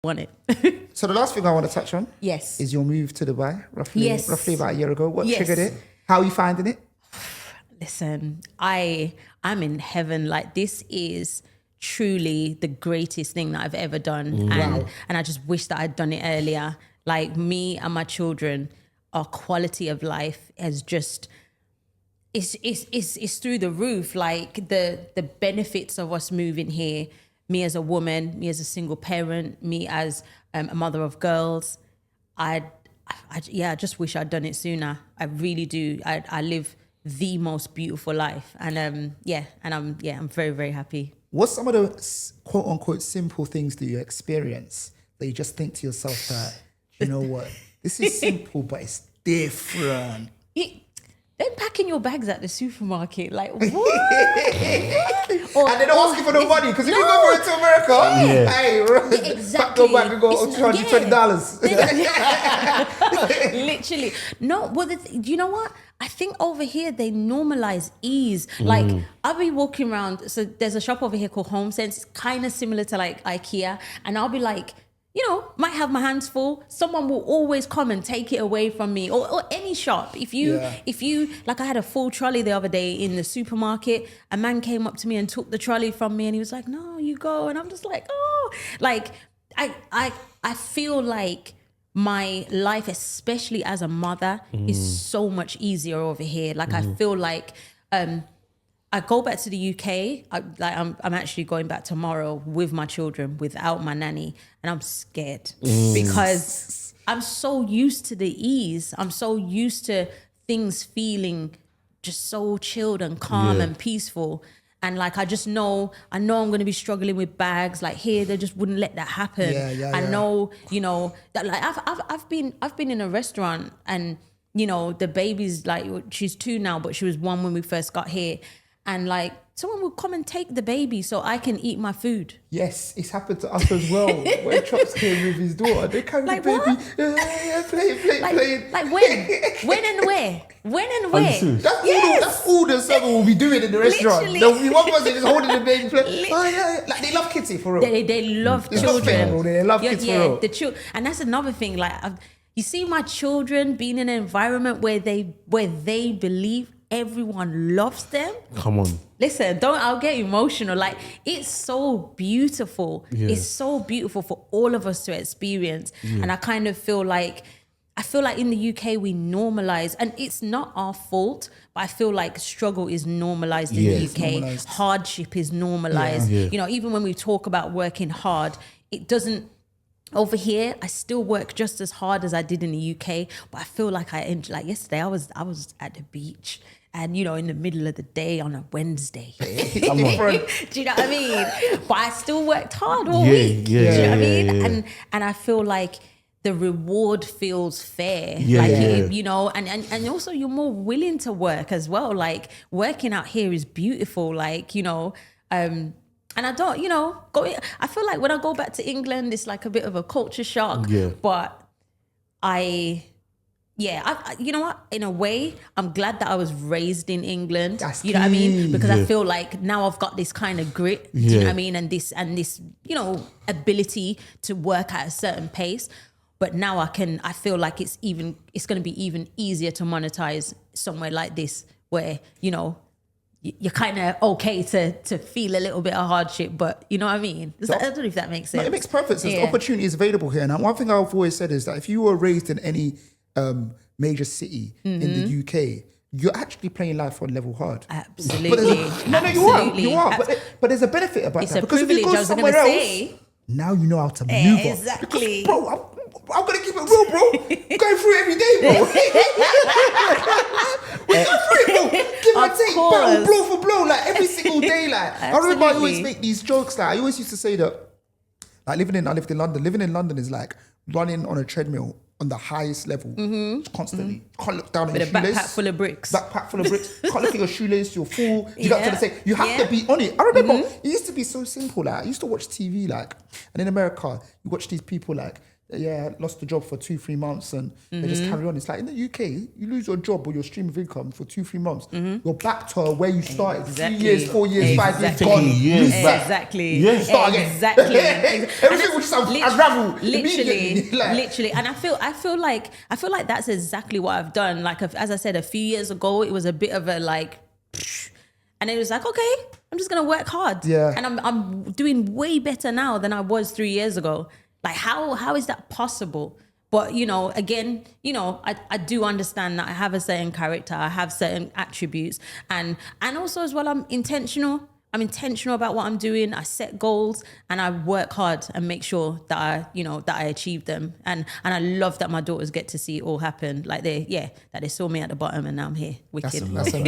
want it. So the last thing I want to touch on Yes. is your move to Dubai, roughly about a year ago. What Yes. triggered it? How are you finding it? Listen, I'm in heaven. Like, this is truly the greatest thing that I've ever done. And I just wish that I'd done it earlier. Like, me and my children, our quality of life has just, it's through the roof. Like, the benefits of us moving here, me as a woman, me as a single parent, me as a mother of girls, I just wish I'd done it sooner. I really do. I live the most beautiful life, and I'm very, very happy. What's some of the quote unquote simple things that you experience that you just think to yourself that, you know what, this is simple, but it's different? They're packing your bags at the supermarket, like what? And they're not asking for no money because if you go for it to America, hey, exactly. Go back and go $220. Literally. No, well, you know what? I think over here they normalize ease. Like, I'll be walking around. So there's a shop over here called Home Sense. It's kind of similar to like IKEA. And I'll be like, you know, might have my hands full. Someone will always come and take it away from me, or any shop. If you, like, I had a full trolley the other day in the supermarket. A man came up to me and took the trolley from me, and he was like, "No, you go." And I'm just like, oh, like, I feel like my life, especially as a mother, is so much easier over here. Like, I feel like, I go back to the UK. I'm actually going back tomorrow with my children, without my nanny, and I'm scared because I'm so used to the ease. I'm so used to things feeling just so chilled and calm and peaceful. And like, I know I'm going to be struggling with bags. Like, here, they just wouldn't let that happen. I know, you know, that like I've been in a restaurant, and you know, the baby's like, she's 2 now, but she was 1 when we first got here. And like, someone will come and take the baby so I can eat my food. Yes, it's happened to us as well. When Chops came with his daughter, they carried Like, the baby, playing. Like, when and where? When and where? That's all the server will be doing in the restaurant. Literally. There'll be one person just holding the baby, playing. Like, they love kids here for real. They love children. They love kids for real. The children, and that's another thing. Like, you see my children being in an environment where they believe everyone loves them. Come on. Listen, I'll get emotional. Like, it's so beautiful. Yeah. It's so beautiful for all of us to experience. Yeah. And I kind of feel like in the UK we normalize, and it's not our fault, but I feel like struggle is normalized in the UK. Normalized. Hardship is normalized. Yeah. You know, even when we talk about working hard, it doesn't. Over here, I still work just as hard as I did in the UK, but I feel like like yesterday I was at the beach, and you know, in the middle of the day on a Wednesday. Do you know what I mean? But I still worked hard all week. Do you know what I mean? Yeah. And I feel like the reward feels fair. You know, and also you're more willing to work as well. Like, working out here is beautiful. Like, you know, and I don't, you know, I feel like when I go back to England, it's like a bit of a culture shock. Yeah. But you know what? In a way, I'm glad that I was raised in England. That's you know what I mean? Because I feel like now I've got this kind of grit. Do you know what I mean? And this, you know, ability to work at a certain pace. But now I feel like it's going to be even easier to monetize somewhere like this, where, you know, you're kind of okay to feel a little bit of hardship, but you know what I mean? I don't know if that makes sense. No, it makes perfect sense. The opportunity is available here. And one thing I've always said is that if you were raised in any major city in the UK, you're actually playing life on level hard. Absolutely. You are. But there's a benefit about that. Because if you go somewhere else, now you know how to maneuver. Exactly. Because, bro, I'm going to keep it real, bro. We're going through it every day, bro. We're going through it, bro. Give and take, battle, blow for blow, like every single day. Like, I remember I always make these jokes. Like, I always used to say that, like, I lived in London. Living in London is like running on a treadmill on the highest level, constantly. Can't look down at your shoelace. With a backpack full of bricks. Can't look at your shoelace, you're full. You got to say, you have to be on it. I remember it used to be so simple. Like, I used to watch TV, like, and in America, you watch these people like, yeah, I lost the job for 2-3 months, and they just carry on. It's like in the UK, you lose your job or your stream of income for 2-3 months, you're back to where you started. Exactly. 3 years, 4 years, 5 years, gone. Years back. Exactly. Yes. Start again. Exactly. Everything will just unravel literally, immediately. Like, literally. And I feel like that's exactly what I've done. Like, as I said, a few years ago, it was a bit of a like, and it was like, okay, I'm just gonna work hard. Yeah. And I'm doing way better now than I was 3 years ago. Like, how is that possible? But, you know, again, you know, I do understand that I have a certain character, I have certain attributes, and also as well, I'm intentional. I'm intentional about what I'm doing. I set goals and I work hard and make sure that I achieve them. And I love that my daughters get to see it all happen. Like that they saw me at the bottom and now I'm here. Wicked. that's amazing.